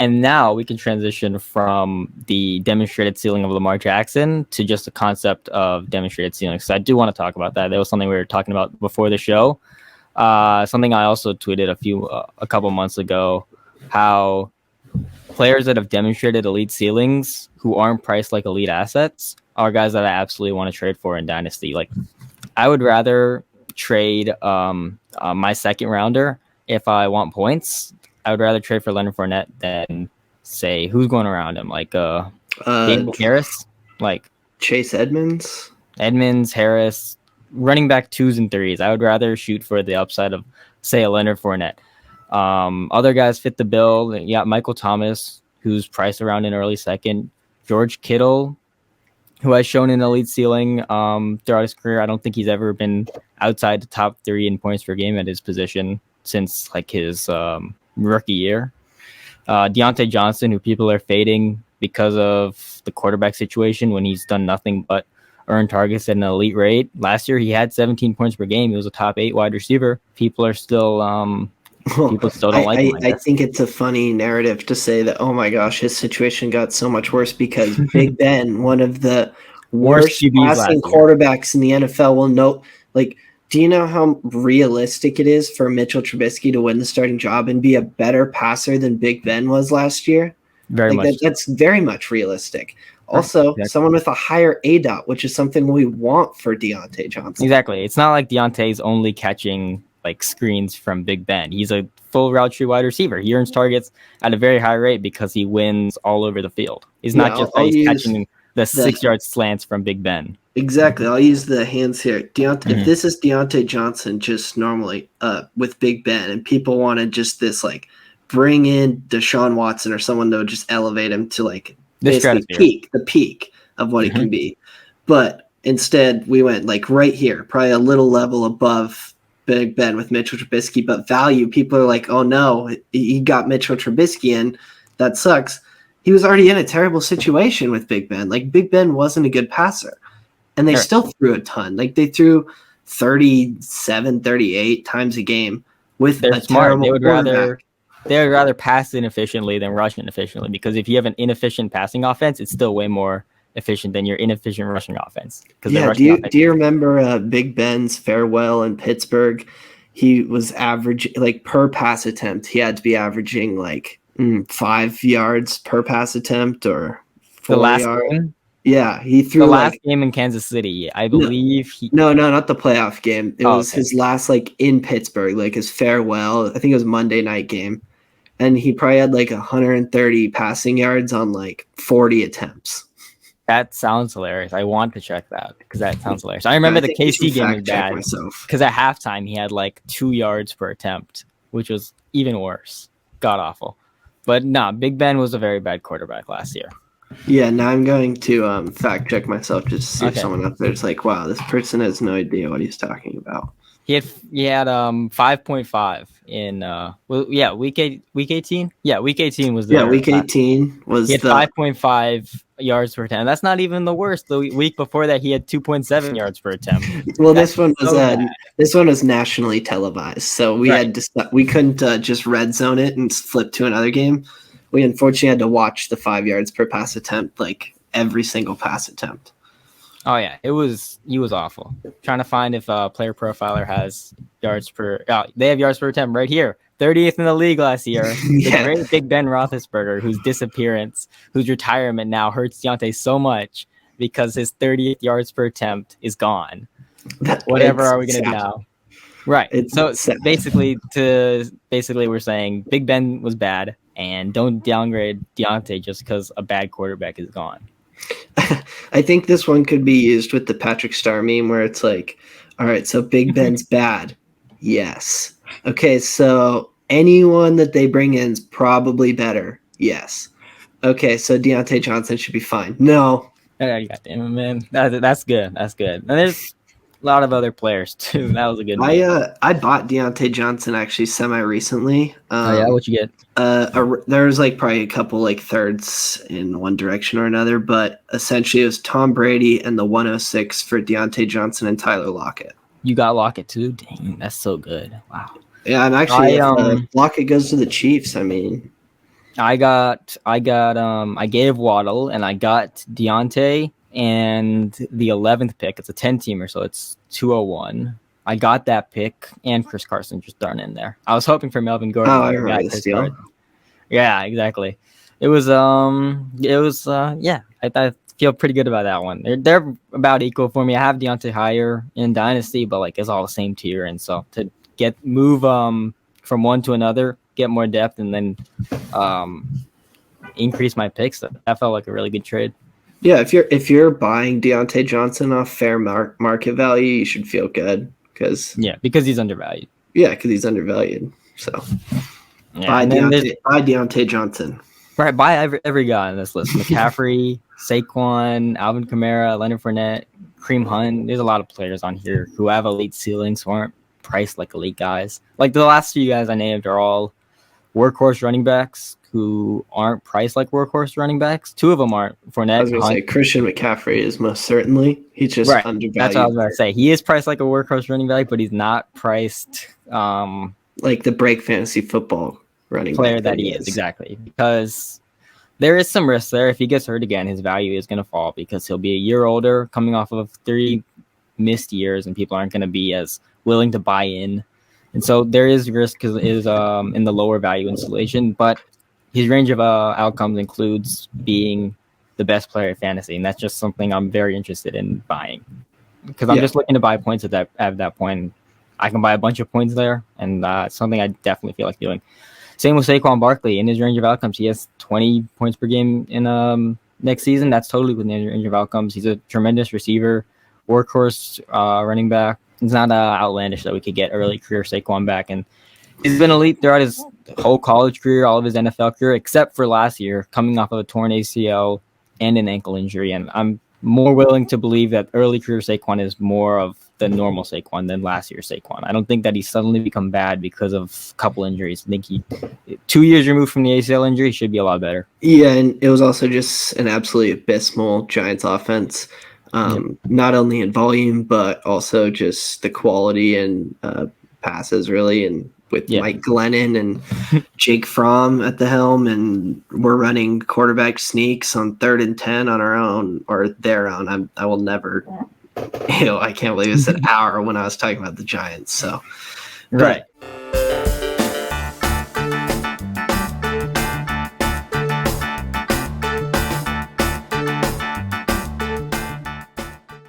And now we can transition from the demonstrated ceiling of Lamar Jackson to just the concept of demonstrated ceiling. So I do want to talk about that. That was something we were talking about before the show. Something I also tweeted a couple months ago, how players that have demonstrated elite ceilings who aren't priced like elite assets are guys that I absolutely want to trade for in Dynasty. Like, I would rather trade my second rounder if I want points. I would rather trade for Leonard Fournette than say who's going around him, like Daniel Harris, like Chase Edmonds, Harris, running back 2s and 3s. I would rather shoot for the upside of, say, a Leonard Fournette. Other guys fit the bill. Yeah, Michael Thomas, who's priced around an early second. George Kittle, who has shown an elite ceiling throughout his career. I don't think he's ever been outside the top 3 in points per game at his position since like his rookie year. Deontay Johnson, who people are fading because of the quarterback situation when he's done nothing but earn targets at an elite rate. Last year, he had 17 points per game. He was a top 8 wide receiver. People still don't like him. I think it's a funny narrative to say that, oh my gosh, his situation got so much worse because Big Ben, one of the worst passing quarterbacks in the NFL, will know. Like, do you know how realistic it is for Mitchell Trubisky to win the starting job and be a better passer than Big Ben was last year? Very much. That's very much realistic. Also, exactly. Someone with a higher ADOT, which is something we want for Deontay Johnson. Exactly. It's not like Deontay's only catching like screens from Big Ben. He's a full route tree wide receiver. He earns targets at a very high rate because he wins all over the field. He's not just he's catching the 6-yard slants from Big Ben. Exactly. I'll use the hands here. If this is Deontay Johnson just normally with Big Ben, and people wanted just this like bring in Deshaun Watson or someone that would just elevate him to like the peak of what he can be. But instead we went like right here, probably a little level above Big Ben with Mitchell Trubisky, but value, people are like, oh no, he got Mitchell Trubisky in. That sucks. He was already in a terrible situation with Big Ben. Like, Big Ben wasn't a good passer. And they still threw a ton. Like, they threw 37, 38 times a game with a terrible quarterback. They would rather pass inefficiently than rush inefficiently, because if you have an inefficient passing offense, it's still way more efficient than your inefficient rushing offense. Yeah, do you remember Big Ben's farewell in Pittsburgh? He was average, like, per pass attempt, he had to be averaging like 5 yards per pass attempt or 4 yards. Game? Yeah, he threw the last game in Kansas City, I believe. No, not the playoff game. It was his last, like, in Pittsburgh, like his farewell. I think it was Monday night game. And he probably had like 130 passing yards on like 40 attempts. That sounds hilarious. I want to check that because that sounds hilarious. I remember the KC game was bad because at halftime he had like 2 yards per attempt, which was even worse. God awful. But no, Big Ben was a very bad quarterback last year. Yeah, now I'm going to fact check myself just to see if someone out there is like, wow, this person has no idea what he's talking about. He had 5.5 in week 18. Yeah, week 18 was the week 18 was he had 5.5 yards per attempt. That's not even the worst. The week before that he had 2.7 yards per attempt. Well, this one was nationally televised, so we had to we couldn't just red zone it and flip to another game. We unfortunately had to watch the 5 yards per pass attempt, like every single pass attempt. Oh yeah, he was awful. Trying to find if Player Profiler has yards per. They have yards per attempt right here. 30th in the league last year. The great Big Ben Roethlisberger, whose retirement now hurts Deontay so much because his 30th yards per attempt is gone. Whatever are we gonna do now? Right. So basically, we're saying Big Ben was bad, and don't downgrade Deontay just because a bad quarterback is gone. I think this one could be used with the Patrick Star meme where it's like, all right, so Big Ben's bad. Yes. Okay, so anyone that they bring in is probably better. Yes. Okay, so Deontay Johnson should be fine. No. God damn it, man. That's good. That's good. And there's a lot of other players too. That was a good one. I bought Deontay Johnson actually semi-recently. What'd you get? There's like probably a couple like thirds in one direction or another, but essentially it was Tom Brady and the 106 for Deontay Johnson and Tyler Lockett. You got Lockett too? Dang, that's so good. Wow. Yeah, I'm actually Lockett goes to the Chiefs. I mean, I gave Waddle and I got Deontay and the 11th pick. It's a 10-teamer, so it's 201. I got that pick and Chris Carson just thrown in there. I was hoping for Melvin Gordon. Oh, I I got remember this Chris deal. Carson. Yeah, exactly. I feel pretty good about that one. They're about equal for me. I have Deontay higher in Dynasty, but like it's all the same tier, and so to move from one to another, get more depth, and then um increase my picks, that felt like a really good trade. Yeah, if you're buying Deontay Johnson off fair market value, you should feel good because Because he's undervalued. he's undervalued. So And then there's buy Deontay Johnson. right by every guy on this list: McCaffrey, Saquon, Alvin Kamara, Leonard Fournette, Kareem Hunt. There's a lot of players on here who have elite ceilings, who aren't priced like elite guys. Like the last few guys I named are all workhorse running backs who aren't priced like workhorse running backs. Two of them aren't. Fournette, I was going to say Christian McCaffrey is most certainly. He's just right. undervalued. That's what I was about to say. He is priced like a workhorse running back, but he's not priced like the break fantasy football running player back that he is. Exactly. Because there is some risk there. If he gets hurt again, his value is going to fall because he'll be a year older, coming off of 3 missed years, and people aren't going to be as willing to buy in. And so there is risk in the lower value installation, but his range of outcomes includes being the best player in fantasy, and that's just something I'm very interested in buying because I'm just looking to buy points at that point. I can buy a bunch of points there, and it's something I definitely feel like doing. Same with Saquon Barkley. In his range of outcomes, he has 20 points per game in next season. That's totally within his range of outcomes. He's a tremendous receiver, workhorse running back. It's not outlandish that we could get early career Saquon back, and he's been elite throughout his whole college career, all of his NFL career, except for last year, coming off of a torn ACL and an ankle injury. And I'm more willing to believe that early career Saquon is more of the normal Saquon than last year's Saquon. I don't think that he's suddenly become bad because of a couple injuries. I think 2 years removed from the ACL injury, should be a lot better. Yeah, and it was also just an absolutely abysmal Giants offense. Not only in volume, but also just the quality and passes, really. And with Mike Glennon and Jake Fromm at the helm, and we're running quarterback sneaks on 3rd and 10 on our own or their own. I will never. I can't believe it's an hour when I was talking about the Giants. So, right.